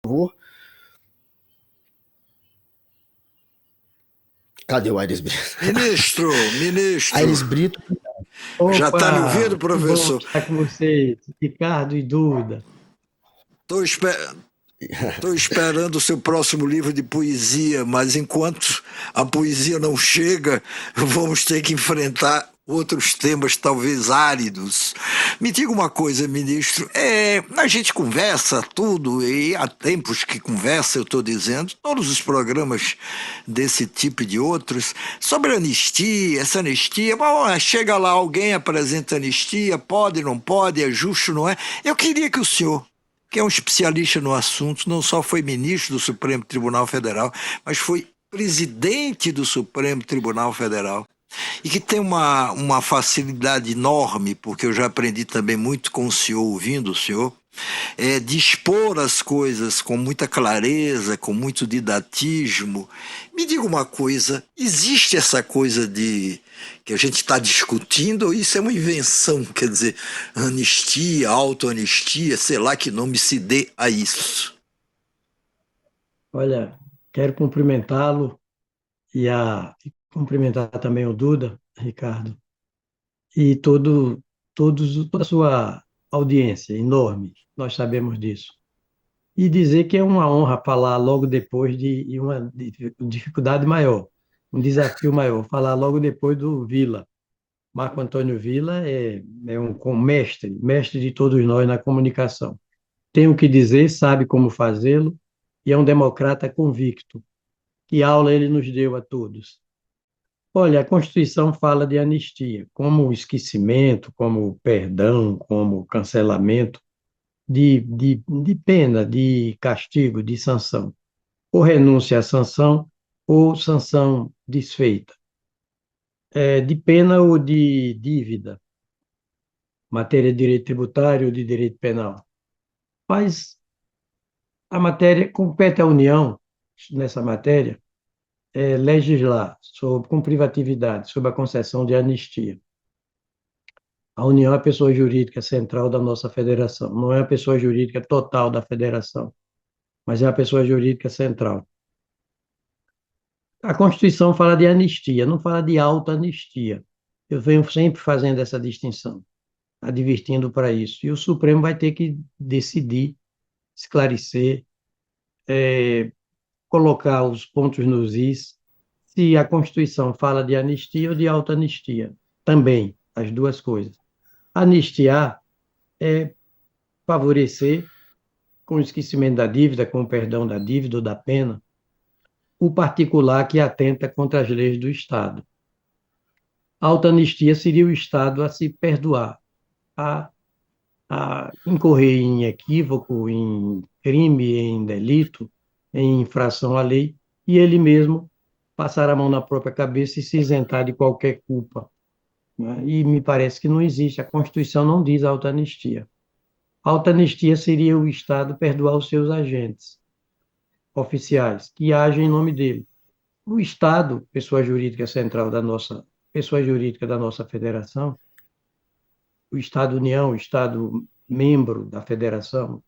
favor. Cadê o Aires Brito? Ministro, Aires Brito. já está me Opa, ouvindo, que bom professor? estar com você, Ricardo e Duda. Estou esperando o seu próximo livro de poesia, mas enquanto a poesia não chega, vamos ter que enfrentar outros temas talvez áridos. Me diga uma coisa, ministro, a gente conversa tudo, e há tempos que conversa, eu estou dizendo, todos os programas desse tipo e de outros, sobre anistia, essa anistia, bom, chega lá, alguém apresenta anistia, pode, não pode, é justo, não é? Eu queria que o senhor, que é um especialista no assunto, não só foi ministro do Supremo Tribunal Federal, mas foi presidente do Supremo Tribunal Federal, e que tem uma facilidade enorme, porque eu já aprendi também muito com o senhor, ouvindo o senhor, de expor as coisas com muita clareza, com muito didatismo. Me diga uma coisa, existe essa coisa de que a gente está discutindo, ou isso é uma invenção, quer dizer, anistia, autoanistia, sei lá que nome se dê a isso? Olha, quero cumprimentá-lo e cumprimentar também o Duda, Ricardo, e toda a sua audiência enorme, nós sabemos disso. E dizer que é uma honra falar logo depois de uma dificuldade maior, um desafio maior, falar logo depois do Vila. Marco Antônio Vila é um mestre de todos nós na comunicação. Tem o que dizer, sabe como fazê-lo, e é um democrata convicto. Que aula ele nos deu a todos. Olha, a Constituição fala de anistia, como esquecimento, como perdão, como cancelamento de pena, de castigo, de sanção. Ou renúncia à sanção, ou sanção desfeita. De pena ou de dívida, matéria de direito tributário ou de direito penal. Mas a matéria compete à União, nessa matéria, legislar com privatividade, sobre a concessão de anistia. A União é a pessoa jurídica central da nossa federação, não é a pessoa jurídica total da federação, mas é a pessoa jurídica central. A Constituição fala de anistia, não fala de autoanistia. Eu venho sempre fazendo essa distinção, advertindo para isso. E o Supremo vai ter que decidir, esclarecer, colocar os pontos nos is, se a Constituição fala de anistia ou de autoanistia. Também, as duas coisas. Anistiar é favorecer, com o esquecimento da dívida, com o perdão da dívida ou da pena, o particular que atenta contra as leis do Estado. A autoanistia seria o Estado a se perdoar, a, a incorrer em equívoco, em crime, em delito, em infração à lei, e ele mesmo passar a mão na própria cabeça e se isentar de qualquer culpa, né? E me parece que não existe, a Constituição não diz autoanistia. A autoanistia seria o Estado perdoar os seus agentes oficiais que agem em nome dele. O Estado, pessoa jurídica central pessoa jurídica da nossa federação, o Estado-União, o Estado membro da federação,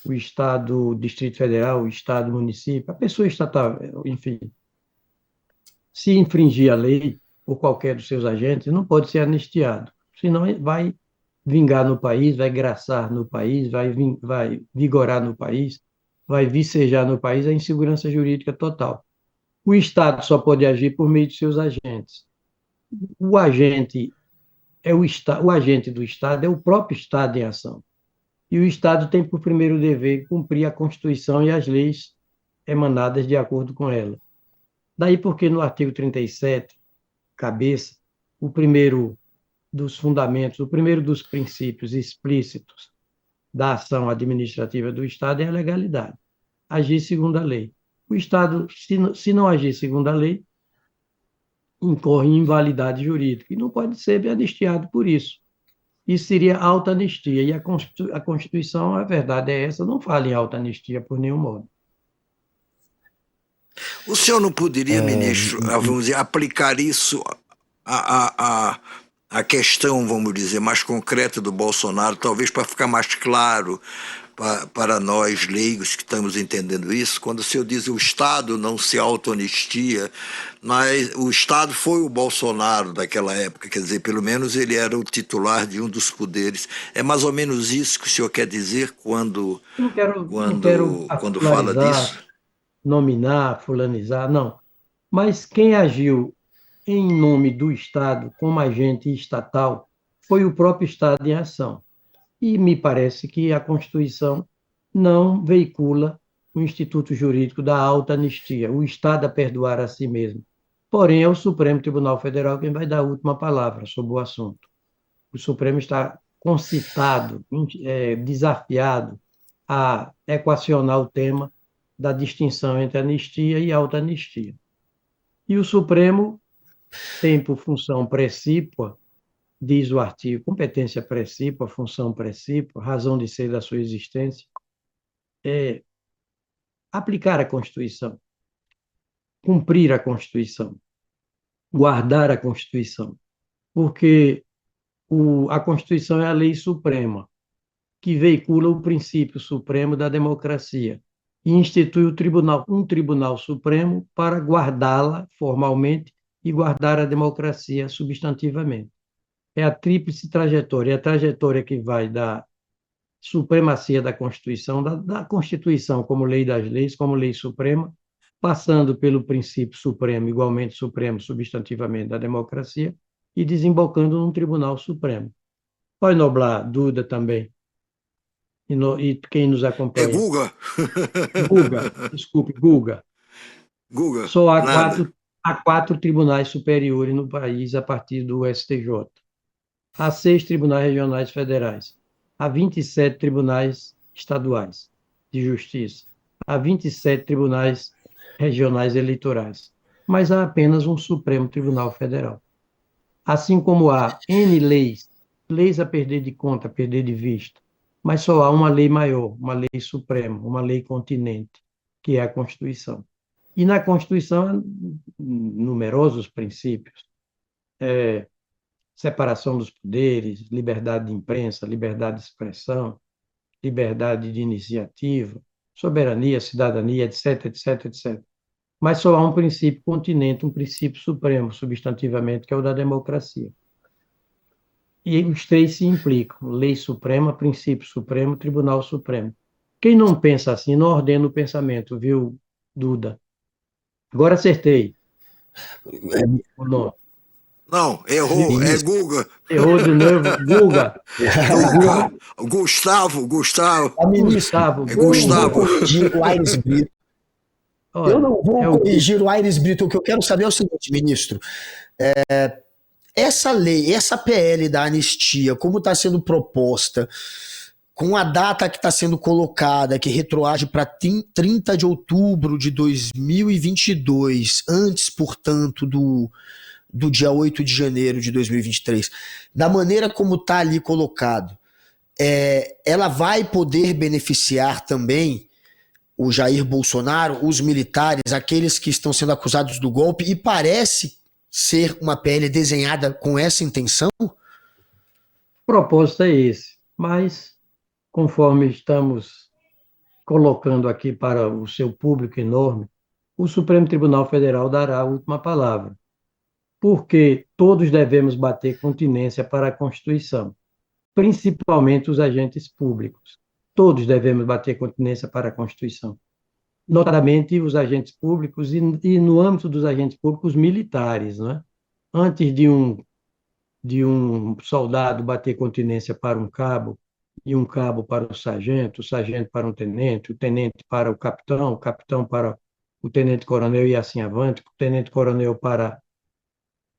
o Estado Distrito Federal, o Estado Município, a pessoa estatal, enfim, se infringir a lei ou qualquer dos seus agentes, não pode ser anistiado, senão vai vingar no país, vai graçar no país, vai vigorar no país, vai vicejar no país a insegurança jurídica total. O Estado só pode agir por meio de seus agentes. O agente o agente do Estado é o próprio Estado em ação. E o Estado tem por primeiro dever cumprir a Constituição e as leis emanadas de acordo com ela. Daí porque no artigo 37, cabeça, o primeiro dos fundamentos, o primeiro dos princípios explícitos da ação administrativa do Estado é a legalidade. Agir segundo a lei. O Estado, se não agir segundo a lei, incorre em invalidade jurídica e não pode ser anistiado por isso. Isso seria autoanistia. E a Constituição, a verdade é essa, não fala em autoanistia por nenhum modo. O senhor não poderia, ministro, vamos dizer, aplicar isso à questão, vamos dizer, mais concreta do Bolsonaro, talvez para ficar mais claro, para nós leigos que estamos entendendo isso, quando o senhor diz o Estado não se autoanistia, mas o Estado foi o Bolsonaro daquela época, quer dizer, pelo menos ele era o titular de um dos poderes. É mais ou menos isso que o senhor quer dizer Não quero quando fala particularizar, disso? nominar, fulanizar, não. Mas quem agiu em nome do Estado como agente estatal foi o próprio Estado em ação. E me parece que a Constituição não veicula o instituto jurídico da auto-anistia, o Estado a perdoar a si mesmo. Porém, é o Supremo Tribunal Federal quem vai dar a última palavra sobre o assunto. O Supremo está concitado, desafiado a equacionar o tema da distinção entre anistia e auto-anistia. E o Supremo tem por função precípua, diz o artigo, competência precípua, função precípua, razão de ser da sua existência, é aplicar a Constituição, cumprir a Constituição, guardar a Constituição, porque a Constituição é a lei suprema, que veicula o princípio supremo da democracia e institui um tribunal supremo para guardá-la formalmente e guardar a democracia substantivamente. É a tríplice trajetória, é a trajetória que vai da supremacia da Constituição, da Constituição como lei das leis, como lei suprema, passando pelo princípio supremo, igualmente supremo, substantivamente, da democracia, e desembocando num Tribunal Supremo. Pode Noblar, Duda também, e quem nos É acompanha. Guga? Guga, desculpe, Guga. Guga, Só nada. há quatro tribunais superiores no país a partir do STJ. Há 6 tribunais regionais federais. Há 27 tribunais estaduais de justiça. Há 27 tribunais regionais eleitorais. Mas há apenas um Supremo Tribunal Federal. Assim como há N leis, leis a perder de conta, a perder de vista, mas só há uma lei maior, uma lei suprema, uma lei continente, que é a Constituição. E na Constituição há numerosos princípios. Separação dos poderes, liberdade de imprensa, liberdade de expressão, liberdade de iniciativa, soberania, cidadania, etc, etc, etc. Mas só há um princípio continente, um princípio supremo, substantivamente, que é o da democracia. E os 3 se implicam: lei suprema, princípio supremo, tribunal supremo. Quem não pensa assim, não ordena o pensamento, viu, Duda? Agora acertei o nome. Não, errou, é Ministro. Guga. Errou de novo, Guga. É o Guga. Guga, Gustavo. Ministro, Gustavo, É eu não vou Gustavo. corrigir o Aires Brito. Eu olha, não vou é o corrigir o Aires Brito. O que eu quero saber é o seguinte, ministro. Essa lei, essa PL da anistia, como está sendo proposta, com a data que está sendo colocada, que retroage para 30 de outubro de 2022, antes, portanto, do dia 8 de janeiro de 2023, da maneira como está ali colocado, ela vai poder beneficiar também o Jair Bolsonaro, os militares, aqueles que estão sendo acusados do golpe, e parece ser uma PL desenhada com essa intenção? propósito é esse, mas conforme estamos colocando aqui para o seu público enorme, o Supremo Tribunal Federal dará a última palavra, porque todos devemos bater continência para a Constituição, principalmente os agentes públicos. Todos devemos bater continência para a Constituição, notadamente os agentes públicos e no âmbito dos agentes públicos militares, né? Antes de um soldado bater continência para um cabo, e um cabo para o sargento para um tenente, o tenente para o capitão para o tenente-coronel e assim avante, o tenente-coronel para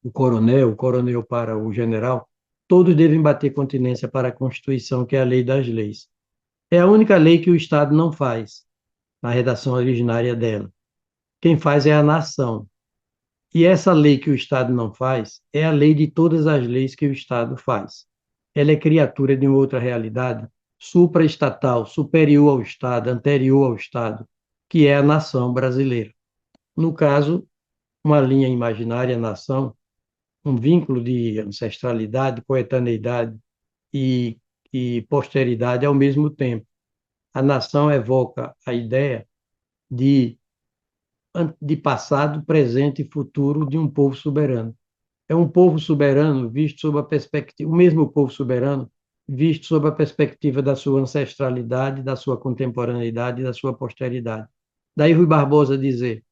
o coronel para o general, todos devem bater continência para a Constituição, que é a lei das leis. É a única lei que o Estado não faz, na redação originária dela. Quem faz é a nação. E essa lei que o Estado não faz é a lei de todas as leis que o Estado faz. Ela é criatura de uma outra realidade, supraestatal, superior ao Estado, anterior ao Estado, que é a nação brasileira. No caso, uma linha imaginária, nação, um vínculo de ancestralidade, coetaneidade e posteridade ao mesmo tempo. A nação evoca a ideia de passado, presente e futuro de um povo soberano. É um povo soberano visto sob a perspectiva, o mesmo povo soberano visto sob a perspectiva da sua ancestralidade, da sua contemporaneidade e da sua posteridade. Daí Rui Barbosa dizer,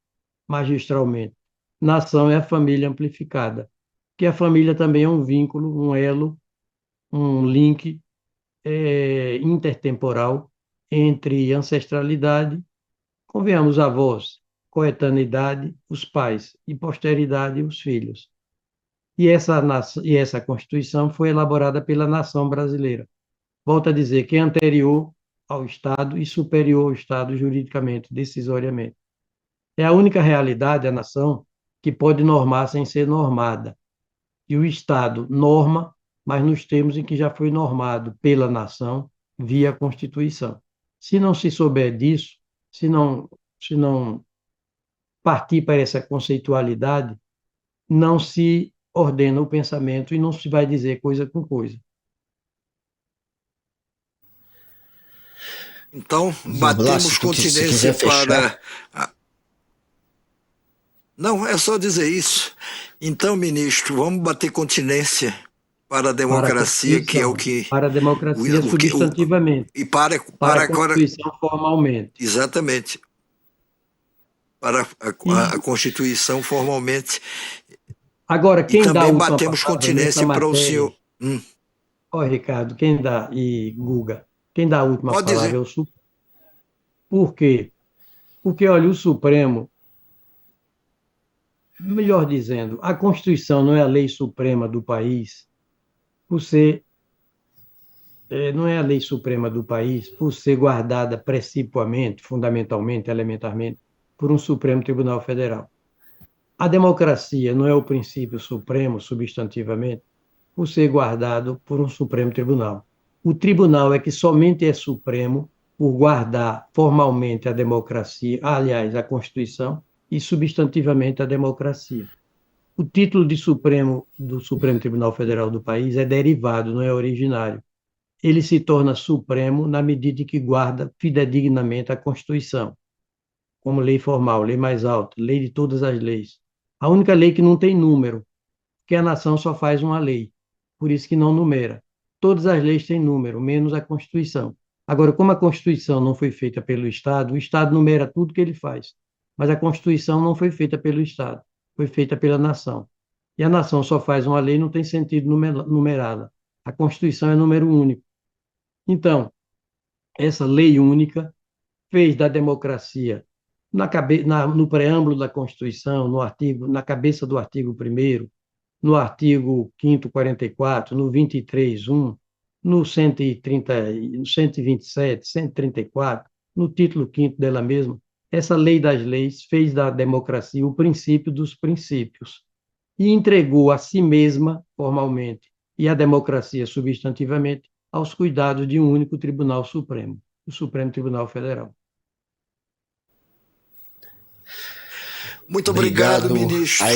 magistralmente, nação é a família amplificada, que a família também é um vínculo, um elo, um link intertemporal entre ancestralidade, convenhamos, avós, coetaneidade, os pais, e posteridade, os filhos. E essa Constituição foi elaborada pela nação brasileira. Volto a dizer que é anterior ao Estado e superior ao Estado juridicamente, decisoriamente. É a única realidade, a nação, que pode normar sem ser normada. E o Estado norma, mas nos termos em que já foi normado pela nação via Constituição. Se não se souber disso, se não partir para essa conceitualidade, não se ordena o pensamento e não se vai dizer coisa com coisa. Então, Vamos lá, batemos se continência quiser fechar. para. Não, é só dizer isso. Então, ministro, vamos bater continência para a democracia, que é o que. Para a democracia substantivamente. E para a agora. Constituição formalmente. Exatamente. Para a Constituição formalmente. Agora, quem dá a também última batemos continência para o senhor. Ricardo, quem dá, e Guga, quem dá a última Pode palavra dizer. é o Supremo. Por quê? Porque, olha, o Supremo, melhor dizendo, a Constituição não é a lei suprema do país, não é a lei suprema do país por ser guardada precipuamente, fundamentalmente, elementarmente, por um Supremo Tribunal Federal. A democracia não é o princípio supremo, substantivamente, por ser guardado por um Supremo Tribunal. O tribunal é que somente é supremo por guardar formalmente a democracia, aliás, a Constituição, e substantivamente a democracia. O título de Supremo do Supremo Tribunal Federal do país é derivado, não é originário. Ele se torna supremo na medida em que guarda fidedignamente a Constituição, como lei formal, lei mais alta, lei de todas as leis. A única lei que não tem número, que a nação só faz uma lei, por isso que não numera. Todas as leis têm número, menos a Constituição. Agora, como a Constituição não foi feita pelo Estado, o Estado numera tudo que ele faz, mas a Constituição não foi feita pelo Estado, foi feita pela nação. E a nação só faz uma lei, não tem sentido numerá-la. A Constituição é número único. Então, essa lei única fez da democracia, no preâmbulo da Constituição, na cabeça do artigo 1º, no artigo 5º, 44, no 23.1, no 130, no 127, 134, no título 5º dela mesma, essa lei das leis fez da democracia o princípio dos princípios e entregou a si mesma, formalmente, e a democracia substantivamente, aos cuidados de um único Tribunal Supremo, o Supremo Tribunal Federal. Muito obrigado, ministro.